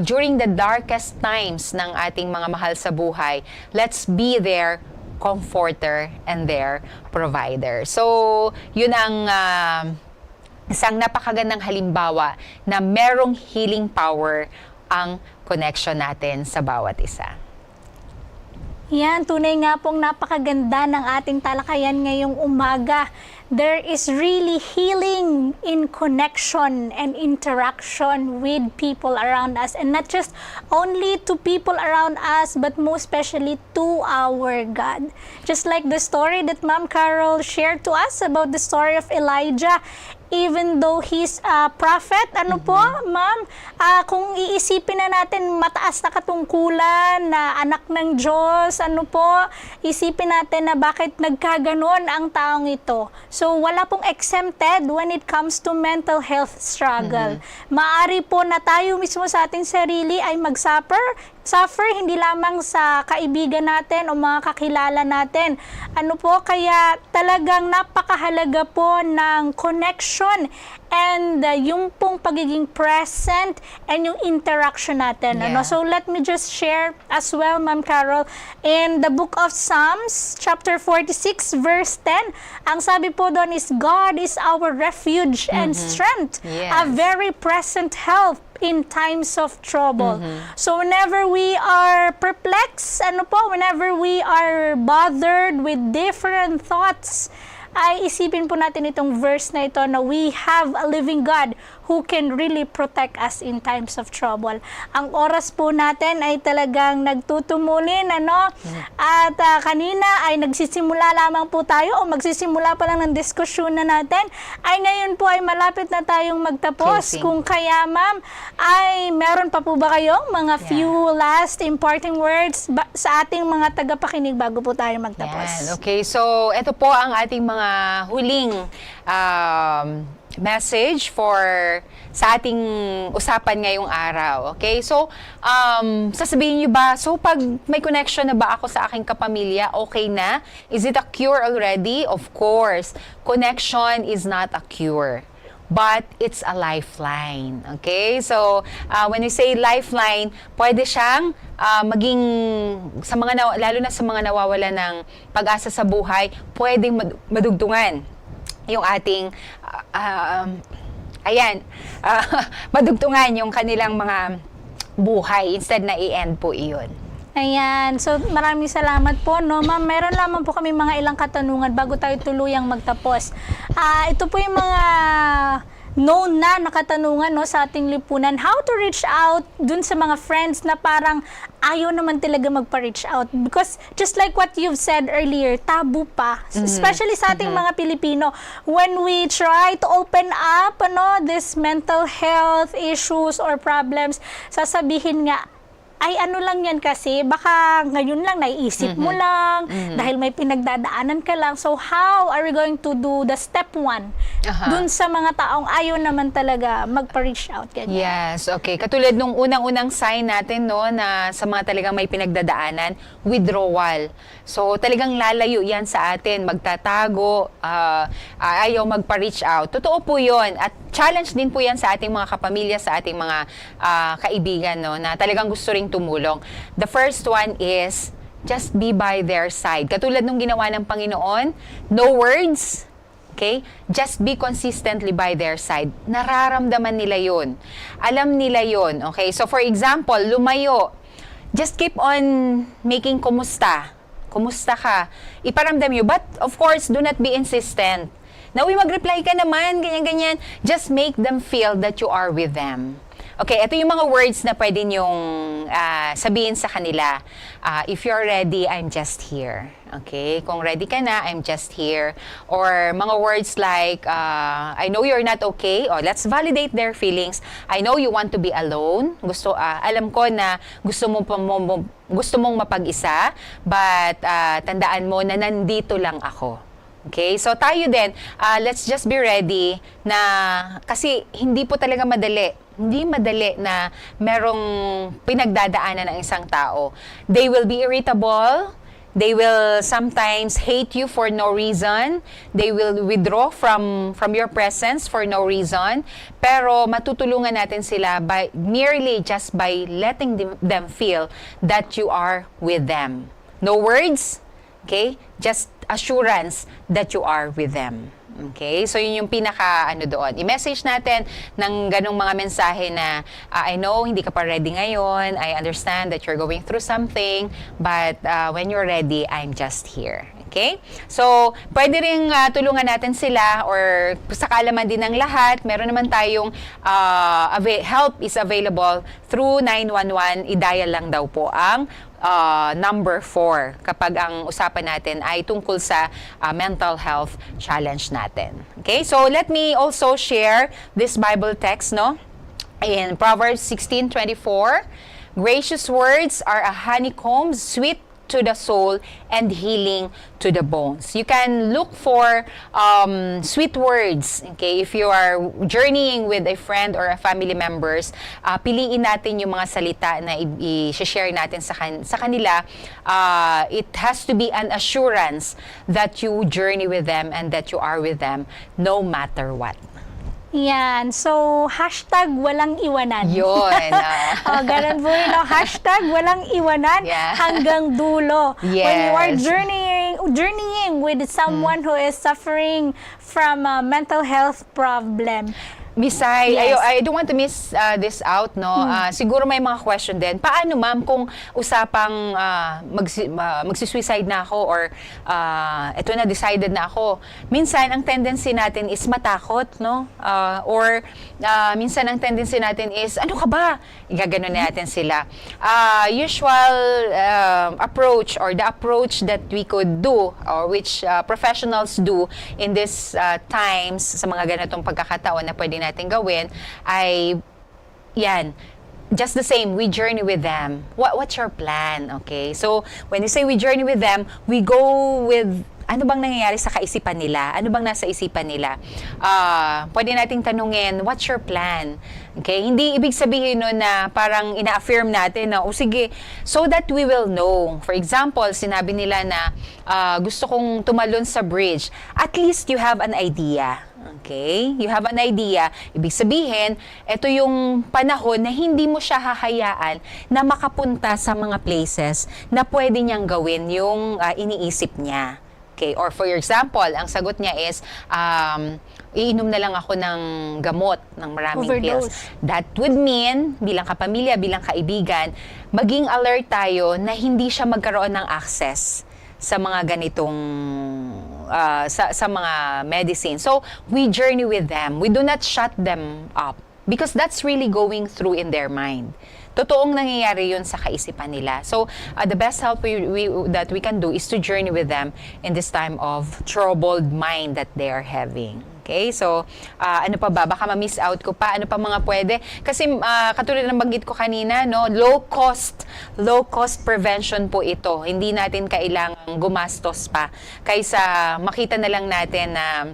during the darkest times ng ating mga mahal sa buhay, let's be there comforter and their provider. So, yun ang isang napakagandang halimbawa na merong healing power ang connection natin sa bawat isa. Yan, tunay nga pong napakaganda ng ating talakayan ngayong umaga. There is really healing in connection and interaction with people around us, and not just only to people around us, but most especially to our God. Just like the story that Ma'am Carol shared to us about the story of Elijah, even though he's a prophet, po, ma'am, kung iisipin na natin mataas na katungkulan na anak ng Diyos, po, isipin natin na bakit nagkaganon ang taong ito. So, wala pong exempted when it comes to mental health struggle. Maari po na tayo mismo sa ating sarili ay suffer hindi lamang sa kaibigan natin o mga kakilala natin. Kaya talagang napakahalaga po ng connection and yung pong pagiging present and yung interaction natin. Yeah. So let me just share as well, Ma'am Carol, in the book of Psalms, chapter 46, verse 10, ang sabi po doon is, God is our refuge and strength, a Yes. very present help in times of trouble. So whenever we are perplexed, whenever we are bothered with different thoughts, ay isipin po natin itong verse na ito na we have a living God who can really protect us in times of trouble. Ang oras po natin ay talagang nagtutumulin, At kanina ay nagsisimula lamang po tayo o magsisimula pa lang ng diskusyon na natin. Ay ngayon po ay malapit na tayong magtapos. Closing. Kung kaya, ma'am, ay meron pa po ba kayong mga few last important words sa ating mga tagapakinig bago po tayo magtapos? Yan. Okay, so ito po ang ating mga huling message sa ating usapan ngayong araw. Okay? So, sasabihin niyo ba, so pag may connection na ba ako sa aking kapamilya, okay na? Is it a cure already? Of course. Connection is not a cure, but it's a lifeline. Okay? So, when we say lifeline, pwede siyang maging, lalo na sa mga nawawala ng pag-asa sa buhay, pwedeng madugtungan yung ating, madugtungan yung kanilang mga buhay instead na i-end po iyon. Ayan. So, maraming salamat po, no? Ma'am, meron lamang po kami mga ilang katanungan bago tayo tuluyang magtapos. Ito po yung mga known na katanungan, no, sa ating lipunan. How to reach out dun sa mga friends na parang ayaw naman talaga magpa-reach out. Because just like what you've said earlier, tabu pa. Especially sa ating mga Pilipino. When we try to open up, this mental health issues or problems, sasabihin nga, ay lang yan kasi, baka ngayon lang naiisip mo lang, dahil may pinagdadaanan ka lang. So how are we going to do the step 1 dun sa mga taong ayaw naman talaga magpa-reach out? Ganyan. Yes, okay. Katulad nung unang-unang sign natin, no, na sa mga talagang may pinagdadaanan, withdrawal. So talagang lalayo yan sa atin, magtatago, ayaw magpa-reach out. Totoo po yun. At challenge din po yan sa ating mga kapamilya, sa ating mga kaibigan, no, na talagang gusto ring tumulong. The first one is just be by their side. Katulad nung ginawa ng Panginoon, no words, okay? Just be consistently by their side. Nararamdaman nila yun. Alam nila yun, okay? So for example, lumayo. Just keep on making kumusta. Kumusta ka? Iparamdam nyo. But of course, do not be insistent. Na, mag-reply ka naman, ganyan-ganyan. Just make them feel that you are with them. Okay, ito yung mga words na pwede nyong sabihin sa kanila. If you're ready, I'm just here. Okay, kung ready ka na, I'm just here. Or mga words like, I know you're not okay. O, let's validate their feelings. I know you want to be alone. Alam ko na gusto mong mapag-isa, but tandaan mo na nandito lang ako. Okay, so tayo din, let's just be ready na, kasi hindi po talaga madali. Hindi madali na merong pinagdadaanan ng isang tao. They will be irritable. They will sometimes hate you for no reason. They will withdraw from your presence for no reason. Pero matutulungan natin sila merely just by letting them feel that you are with them. No words, okay? Just assurance that you are with them. Okay? So, yun yung pinaka, doon. I-message natin ng ganong mga mensahe na, I know, hindi ka pa ready ngayon. I understand that you're going through something. But, when you're ready, I'm just here. Okay? So, pwede rin tulungan natin sila or sa kaalaman din ng lahat, meron naman tayong help is available through 911. I-dial lang daw po ang number 4 kapag ang usapan natin ay tungkol sa mental health challenge natin. Okay? So, let me also share this Bible text, no? In Proverbs 16:24, gracious words are a honeycomb, sweet to the soul and healing to the bones. You can look for sweet words. Okay, if you are journeying with a friend or a family members, piliin natin yung mga salita na i-share natin sa kanila. It has to be an assurance that you journey with them and that you are with them no matter what. Yan. So, hashtag walang iwanan. Yun. Ganun po yun. Hashtag walang iwanan hanggang dulo. Yes. When you are journeying with someone who is suffering from a mental health problem. Misay, Yes. I don't want to miss this out, no? Siguro may mga question din. Paano, ma'am, kung usapang magsisuicide na ako or eto na, decided na ako. Minsan, ang tendency natin is matakot, no? Or minsan, ang tendency natin is, ano ka ba? Igaganon natin sila. Usual approach or the approach that we could do or which professionals do in this times sa mga ganitong pagkakataon na pwede natin gawin ay yan, just the same, we journey with them. What's your plan? Okay, so when you say we journey with them, we go with ano bang nangyayari sa kaisipan nila? Ano bang nasa isipan nila? Pwede nating tanungin, what's your plan? Okay? Hindi ibig sabihin nun na parang ina-affirm natin na, sige, so that we will know. For example, sinabi nila na gusto kong tumalon sa bridge. At least you have an idea. Okay? You have an idea. Ibig sabihin, ito yung panahon na hindi mo siya hahayaan na makapunta sa mga places na pwede niyang gawin yung iniisip niya. Okay, or for example, ang sagot niya is, iinom na lang ako ng gamot, ng maraming pills. That would mean, bilang kapamilya, bilang kaibigan, maging alert tayo na hindi siya magkaroon ng access sa mga ganitong, sa mga medicine. So, we journey with them. We do not shut them up because that's really going through in their mind. Totoong nangyayari yun sa kaisipan nila. So, the best help that we can do is to journey with them in this time of troubled mind that they are having. Okay? So, ano pa ba? Baka ma-miss out ko pa. Ano pa mga pwede? Kasi, katulad ng banggit ko kanina, no? Low cost prevention po ito. Hindi natin kailangang gumastos pa. Kaysa makita na lang natin na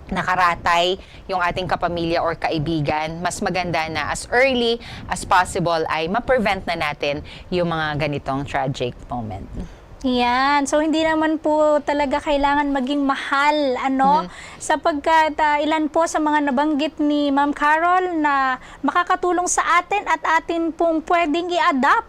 nakaratay yung ating kapamilya or kaibigan, mas maganda na as early as possible ay ma-prevent na natin yung mga ganitong tragic moment. Yan. So, hindi naman po talaga kailangan maging mahal, sapagkat ilan po sa mga nabanggit ni Ma'am Carol na makakatulong sa atin at atin pong pwedeng i-adapt,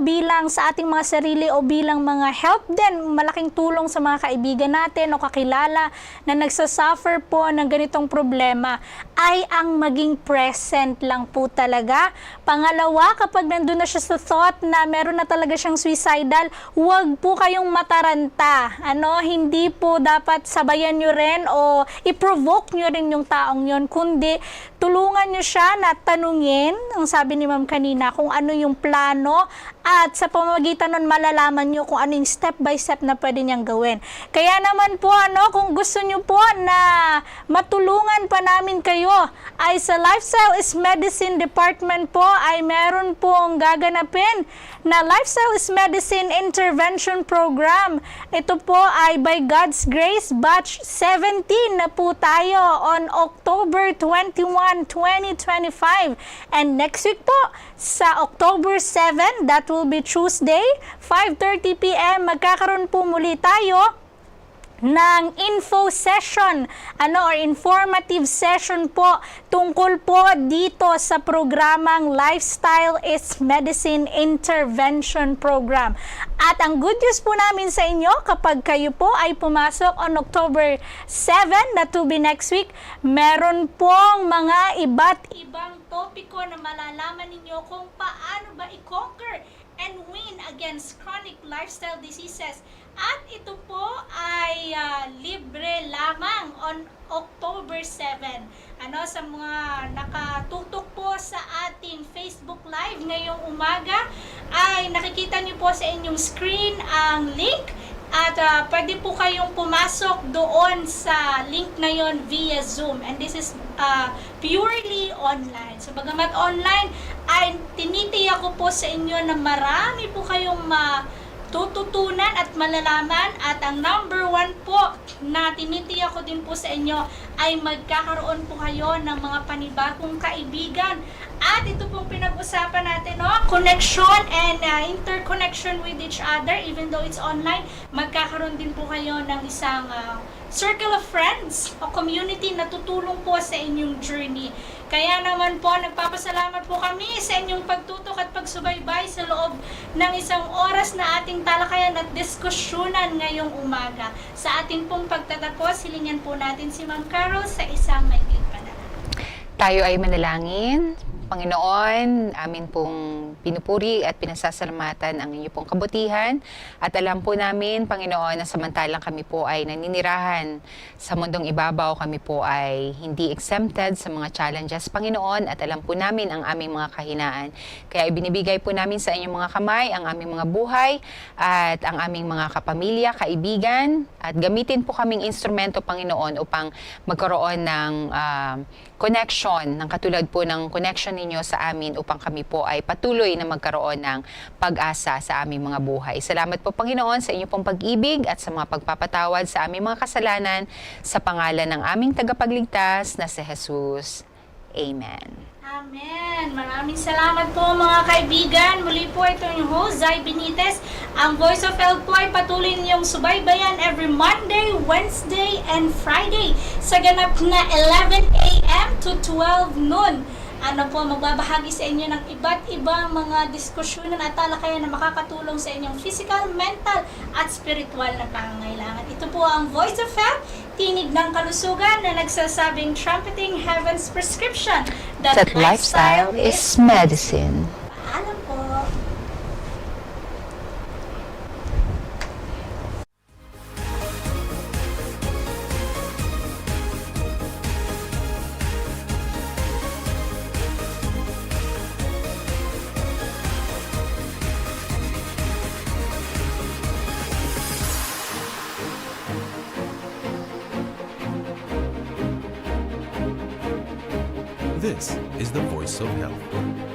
bilang sa ating mga sarili o bilang mga help din, malaking tulong sa mga kaibigan natin o kakilala na nagsasuffer po ng ganitong problema ay ang maging present lang po talaga. Pangalawa, kapag nandun na siya sa thought na meron na talaga siyang suicidal, huwag po kayong mataranta. Hindi po dapat sabayan nyo rin o i-provoke nyo rin yung taong yon, kundi tulungan nyo siya na tanungin, ang sabi ni Ma'am kanina, kung ano yung plano at sa pamamagitan nun malalaman nyo kung ano yung step by step na pwede niyang gawin. Kaya naman po, kung gusto nyo po na matulungan pa namin kayo, ay sa Lifestyle is Medicine Department po ay meron pong gaganapin na Lifestyle is Medicine Intervention Program. Ito po ay by God's Grace, batch 17 na po tayo on October 21, 2025. And next week po, sa October 7, that will be Tuesday, 5:30 p.m. magkakaroon po muli tayo ng info session or informative session po tungkol po dito sa programang Lifestyle is Medicine Intervention Program. At ang good news po namin sa inyo, kapag kayo po ay pumasok on October 7, that to be next week, meron pong mga iba't ibang topiko na malalaman ninyo kung paano ba i-conquer and win against chronic lifestyle diseases. At ito po ay libre lamang on October 7. Sa mga nakatutok po sa ating Facebook Live ngayong umaga, ay nakikita niyo po sa inyong screen ang link. At pwede po kayong pumasok doon sa link na yon via Zoom. And this is purely online. So bagamat online, ay tinitiyak ko po sa inyo na marami po kayong tututunan at malalaman. At ang number 1 po na tinitiyak ko din po sa inyo ay magkakaroon po kayo ng mga panibagong kaibigan. At ito pong pinag-usapan natin, connection and interconnection with each other. Even though it's online, magkakaroon din po kayo ng isang circle of friends o community na tutulong po sa inyong journey. Kaya naman po, nagpapasalamat po kami sa inyong pagtutok at pagsubaybay sa loob ng isang oras na ating talakayan at diskusyonan ngayong umaga. Sa ating pong pagtatapos, hilingan po natin si Ma'am Carol sa isang maikling panalangin. Tayo ay manalangin. Panginoon, amin pong pinupuri at pinasasalamatan ang inyo pong kabutihan. At alam po namin, Panginoon, na samantalang kami po ay naninirahan sa mundong ibabaw, kami po ay hindi exempted sa mga challenges, Panginoon, at alam po namin ang aming mga kahinaan. Kaya ibinibigay po namin sa inyong mga kamay ang aming mga buhay at ang aming mga kapamilya, kaibigan, at gamitin po kaming instrumento, Panginoon, upang magkaroon ng connection, ng katulad po ng connection ninyo sa amin upang kami po ay patuloy na magkaroon ng pag-asa sa aming mga buhay. Salamat po, Panginoon, sa inyo pong pag-ibig at sa mga pagpapatawad sa aming mga kasalanan sa pangalan ng aming tagapagligtas na si Jesus. Amen. Amen. Maraming salamat po mga kaibigan. Muli po ito yung host, Zay Benitez. Ang Voice of Health po ay patuloy niyong subaybayan every Monday, Wednesday, and Friday sa ganap na 11 a.m. to 12 noon. Magbabahagi sa inyo ng iba't ibang mga diskusyonan at talakayan na makakatulong sa inyong physical, mental, at spiritual na pangangailangan. Ito po ang Voice of Health, tinig ng kalusugan na nagsasabing trumpeting heaven's prescription That lifestyle is medicine. Paalam po. This is the Voice of Health.